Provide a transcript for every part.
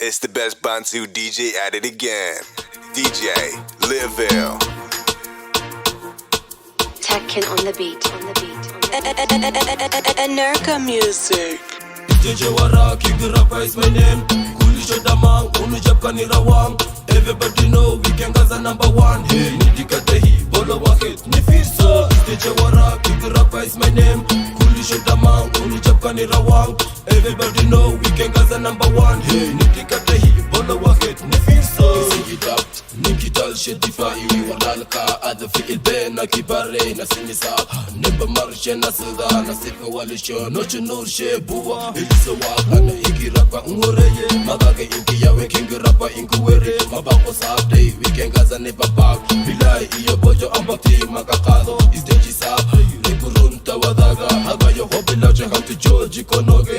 It's the best Bantu DJ at it again. DJ Liville. Tekken on the beat. Nurka music. DJ Wara, kick the rapper is my name. Kulisho damang, unu japkani rawang. Everybody know we can gaza number one. Hey, nitikatehi, bolo wakit, nifiso. DJ Wara, kick the rapper is my name. Kulisho damang, unu japkani rawang. Everybody know we can gaza number one. Hey, nitikatehi, bolo wakit, nifiso. Sing it up, nikital shedifai. Walalka, adha fi ilben, na kibare, na sinisa. Nemba marshe, na silda, na sifka walisho. Noche norshe, buwa, ilisa wak. Ana iki rapa umoreye. Magaga inki yawe, kingi rapa inkuwere. Mabako saabday, weekend gaza nepa bag. Bilay iyo bojo ambakti makakado. Isteji saab, rekurunta wadaga. Hagayo hobi lache hantu joji konoge.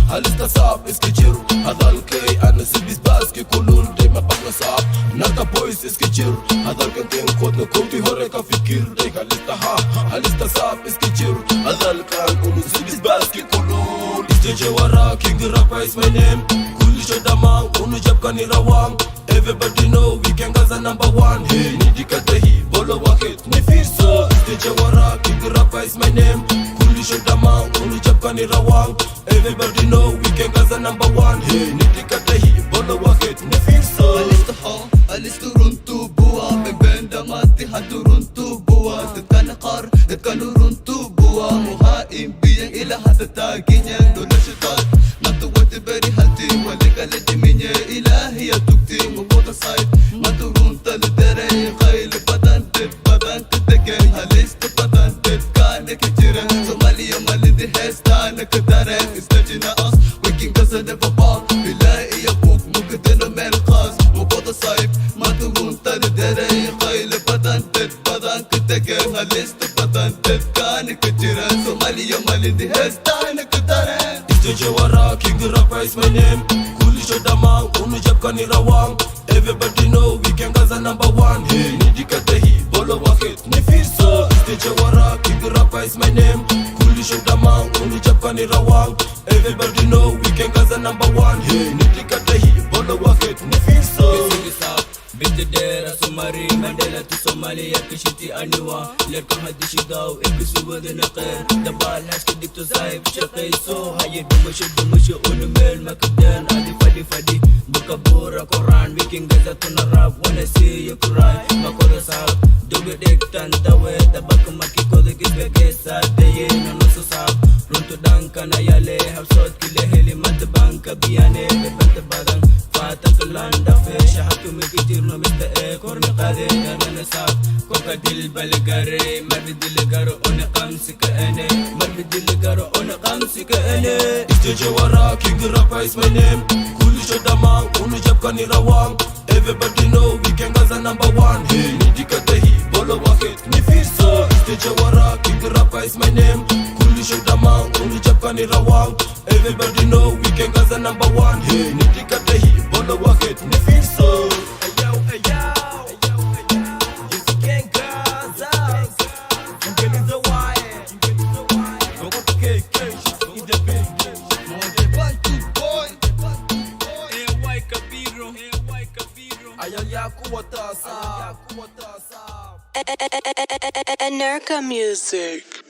Halista saab, iski jiru. Hadal kay, ana sibis baski kulun. Day mapakna saab, naka boys iski jiru. Hadal kanting kot na koti hore ka fikir. Day halista saab, iski jiru. Hadal kan unu sibis baski kulun. Isteji wara, king the rapper is my name. Kulisho damang, unu japkani rawang. Everybody know we can gaza number one. Hey, nitikatehi, bolo wakit, nifiso. DJ Wara, kick the rapper is my name. Kulisho damang, unu japkani rawang. Everybody know we can gaza number one. Hey, nitikatehi, bolo wakit, nifiso. Alisto runtu buwa, bebenda mati hadu runtu buwa. Tetkana qar, tetkana runtu buwa. Muhaim biyang ila hada taginya, dola shitat. Matuwati beri halti, walika lejiminya. Ilahi ya tukti, mubota side. Maturunta lidere, khayli badan kitegen. Halisto badan tetkana kijiren. Somalia malindi hestana kadaren. Istajina as, waking gaza never ball. Ilahi ya buk, mukadeno melqas. Mubota side. Maturunta lidere, khayli badan kitegen. Halisto badan tetkana kijiren. Somalia malindi hestana kadaren. DJ Wara, kick the rapper is my name. Kulisho damang, unu japkani rawang. Everybody know we can gaza number one. Hey, nitikatehi, bolo wakit, nifiso. DJ Wara, kick the rapper is my name. Kulisho damang, unu japkani rawang. Everybody know we can gaza number one. Hey, nitikatehi, bolo wakit, nifiso. Binti dera sumari Mandela to Somalia kishiti aniwa Lerka hadishi daw ikisuwa dina khair Dabal haski dikto saib shaqay so Haye dumusho unumel makabden Adi fadi Bukabura Quran Wiking gaza tunarab Wanna see you cry Makora saab Dugu dik tantawe Dabak makiko dikis begesa Deye nanuso saab Runtu danka na yale Hapsot kile heli Mantabanka biyane Bebente badang فاتك لاندا في شحكم كتير نمست كورن قادي انا ساب كوكا ديل بالغاري مرد الغارو انا قمسك انا مرد الغارو انا قمسك انا DJ Wara, king the rapper is my name. Kulisho damang, unu japkani rawang. Everybody know we can gaza number one. Hey, nitikatehi, bolo wakit, nifiso. DJ Wara, king the rapper is my name. Kulisho damang, unu japkani rawang. Everybody know we can gaza number one. Hey, nitikatehi, bolo wakit, nifiso. Nurka music.